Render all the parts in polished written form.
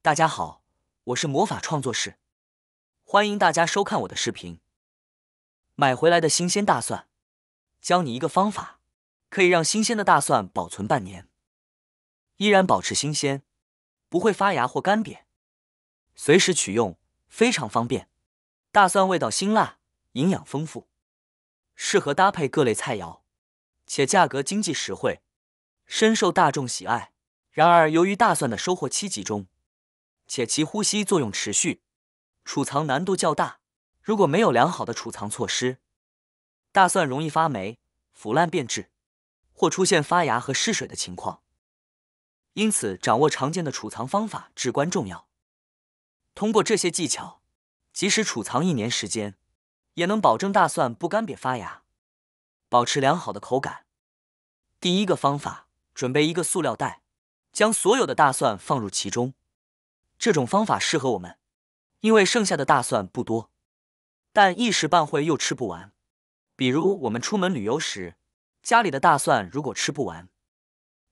大家好，我是魔法创作室，欢迎大家收看我的视频。买回来的新鲜大蒜，教你一个方法，可以让新鲜的大蒜保存半年，依然保持新鲜，不会发芽或干瘪，随时取用，非常方便。大蒜味道辛辣，营养丰富，适合搭配各类菜肴，且价格经济实惠，深受大众喜爱。然而，由于大蒜的收获期集中，且其呼吸作用持续，储藏难度较大。如果没有良好的储藏措施，大蒜容易发霉、腐烂变质，或出现发芽和失水的情况。因此，掌握常见的储藏方法至关重要。通过这些技巧，即使储藏1年时间，也能保证大蒜不干瘪发芽，保持良好的口感。第一个方法，准备一个塑料袋，将所有的大蒜放入其中。这种方法适合我们，因为剩下的大蒜不多，但一时半会又吃不完。比如我们出门旅游时，家里的大蒜如果吃不完，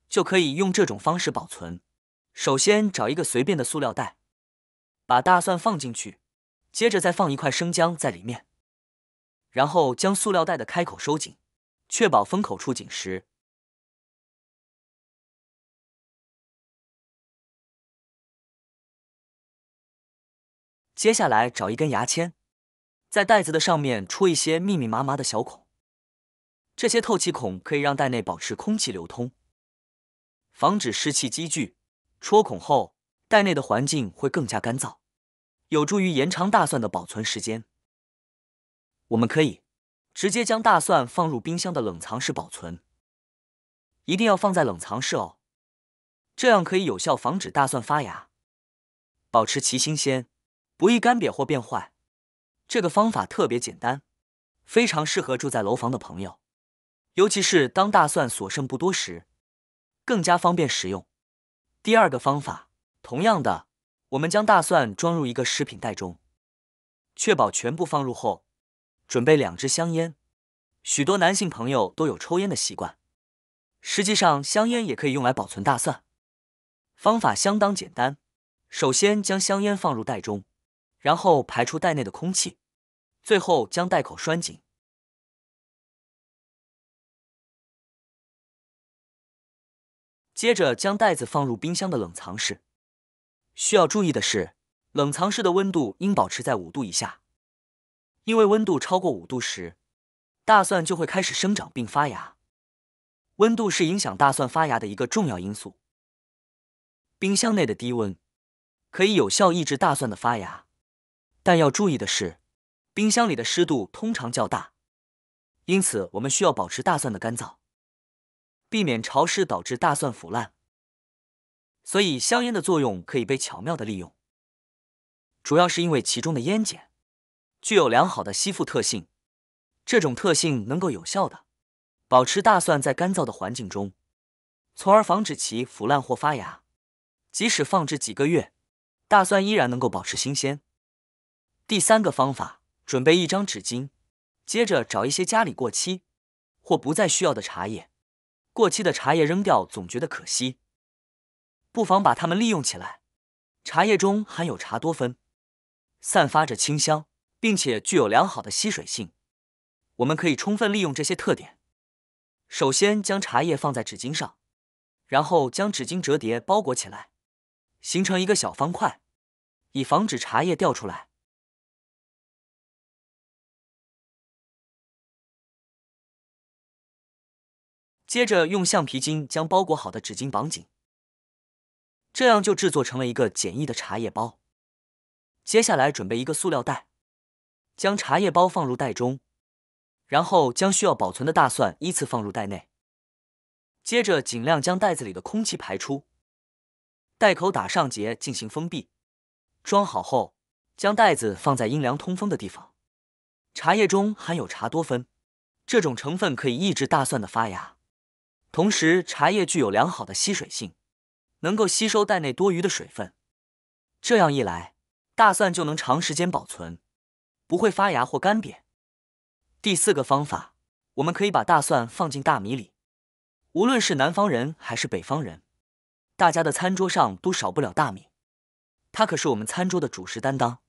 就可以用这种方式保存。首先找一个随便的塑料袋，把大蒜放进去，接着再放一块生姜在里面，然后将塑料袋的开口收紧，确保封口处紧实。接下来找一根牙签，在袋子的上面戳一些密密麻麻的小孔，这些透气孔可以让袋内保持空气流通，防止湿气积聚。戳孔后，袋内的环境会更加干燥，有助于延长大蒜的保存时间。我们可以直接将大蒜放入冰箱的冷藏室保存，一定要放在冷藏室哦，这样可以有效防止大蒜发芽，保持其新鲜，不易干瘪或变坏。这个方法特别简单，非常适合住在楼房的朋友，尤其是当大蒜所剩不多时，更加方便食用。第二个方法，同样的，我们将大蒜装入一个食品袋中，确保全部放入后，准备2支香烟。许多男性朋友都有抽烟的习惯，实际上香烟也可以用来保存大蒜。方法相当简单，首先将香烟放入袋中，然后排出袋内的空气，最后将袋口拴紧。接着将袋子放入冰箱的冷藏室。需要注意的是，冷藏室的温度应保持在5度以下，因为温度超过5度时，大蒜就会开始生长并发芽。温度是影响大蒜发芽的一个重要因素。冰箱内的低温可以有效抑制大蒜的发芽，但要注意的是，冰箱里的湿度通常较大，因此我们需要保持大蒜的干燥，避免潮湿导致大蒜腐烂。所以香烟的作用可以被巧妙地利用，主要是因为其中的烟碱具有良好的吸附特性，这种特性能够有效地保持大蒜在干燥的环境中，从而防止其腐烂或发芽。即使放置几个月，大蒜依然能够保持新鲜。第三个方法，准备一张纸巾，接着找一些家里过期或不再需要的茶叶。过期的茶叶扔掉总觉得可惜，不妨把它们利用起来。茶叶中含有茶多酚，散发着清香，并且具有良好的吸水性。我们可以充分利用这些特点。首先将茶叶放在纸巾上，然后将纸巾折叠包裹起来，形成一个小方块，以防止茶叶掉出来。接着用橡皮筋将包裹好的纸巾绑紧，这样就制作成了一个简易的茶叶包。接下来准备一个塑料袋，将茶叶包放入袋中，然后将需要保存的大蒜依次放入袋内，接着尽量将袋子里的空气排出，袋口打上结进行封闭。装好后，将袋子放在阴凉通风的地方。茶叶中含有茶多酚，这种成分可以抑制大蒜的发芽，同时茶叶具有良好的吸水性，能够吸收袋内多余的水分。这样一来，大蒜就能长时间保存，不会发芽或干瘪。第四个方法，我们可以把大蒜放进大米里。无论是南方人还是北方人，大家的餐桌上都少不了大米。它可是我们餐桌的主食担当。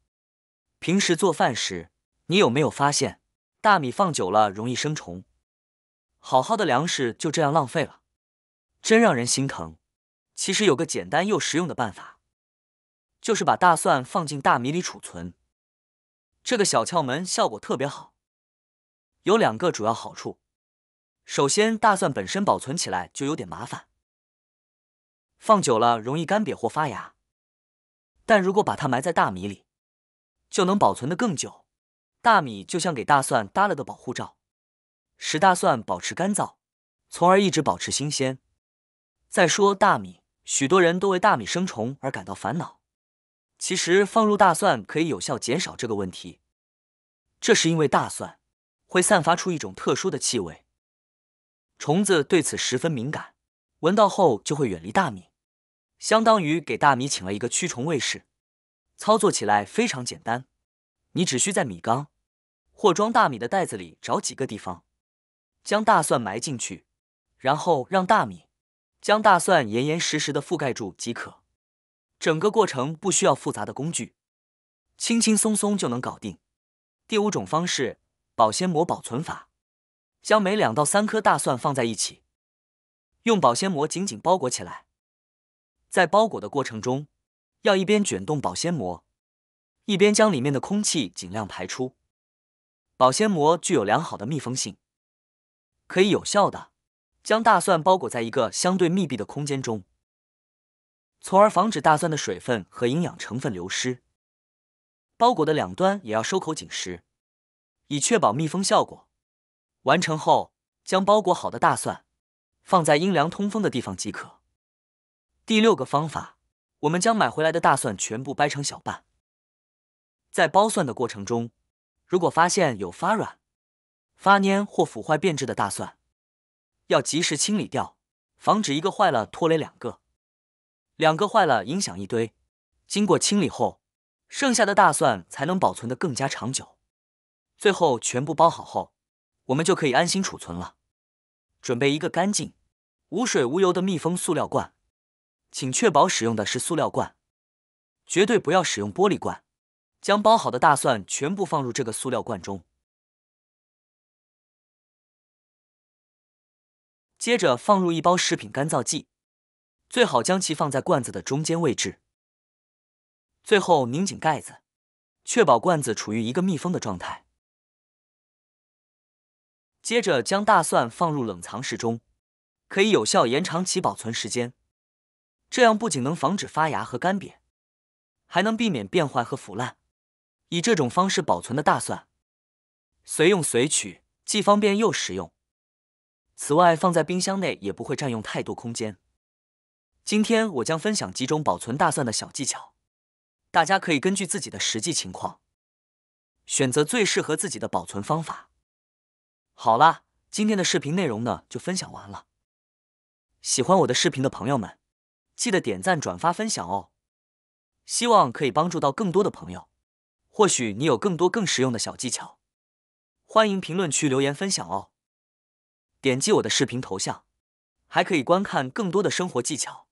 平时做饭时，你有没有发现，大米放久了容易生虫？好好的粮食就这样浪费了，真让人心疼。其实有个简单又实用的办法，就是把大蒜放进大米里储存。这个小窍门效果特别好，有2个主要好处。首先，大蒜本身保存起来就有点麻烦，放久了容易干瘪或发芽。但如果把它埋在大米里，就能保存得更久。大米就像给大蒜搭了的保护罩，使大蒜保持干燥，从而一直保持新鲜。再说大米，许多人都为大米生虫而感到烦恼。其实放入大蒜可以有效减少这个问题，这是因为大蒜会散发出一种特殊的气味，虫子对此十分敏感，闻到后就会远离大米，相当于给大米请了一个驱虫卫士。操作起来非常简单，你只需在米缸或装大米的袋子里找几个地方，将大蒜埋进去，然后让大米将大蒜严严实实地覆盖住即可。整个过程不需要复杂的工具，轻轻松松就能搞定。第5种方式，保鲜膜保存法。将每2到3颗大蒜放在一起，用保鲜膜紧紧包裹起来。在包裹的过程中，要一边卷动保鲜膜，一边将里面的空气尽量排出。保鲜膜具有良好的密封性，可以有效的将大蒜包裹在一个相对密闭的空间中，从而防止大蒜的水分和营养成分流失。包裹的2端也要收口紧实，以确保密封效果。完成后，将包裹好的大蒜放在阴凉通风的地方即可。第6个方法，我们将买回来的大蒜全部掰成小瓣。在剥蒜的过程中，如果发现有发软、发黏或腐坏变质的大蒜，要及时清理掉，防止一个坏了拖累2个，2个坏了影响一堆。经过清理后，剩下的大蒜才能保存得更加长久。最后全部包好后，我们就可以安心储存了。准备一个干净、无水无油的密封塑料罐，请确保使用的是塑料罐，绝对不要使用玻璃罐。将包好的大蒜全部放入这个塑料罐中，接着放入1包食品干燥剂，最好将其放在罐子的中间位置。最后拧紧盖子，确保罐子处于一个密封的状态。接着将大蒜放入冷藏室中，可以有效延长其保存时间。这样不仅能防止发芽和干瘪，还能避免变坏和腐烂。以这种方式保存的大蒜，随用随取，既方便又实用。此外，放在冰箱内也不会占用太多空间。今天我将分享几种保存大蒜的小技巧，大家可以根据自己的实际情况，选择最适合自己的保存方法。好啦，今天的视频内容呢就分享完了。喜欢我的视频的朋友们，记得点赞、转发、分享哦。希望可以帮助到更多的朋友。或许你有更多更实用的小技巧，欢迎评论区留言分享哦。点击我的视频头像，还可以观看更多的生活技巧。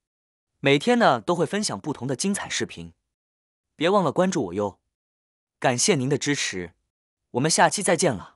每天呢都会分享不同的精彩视频，别忘了关注我哟。感谢您的支持，我们下期再见了。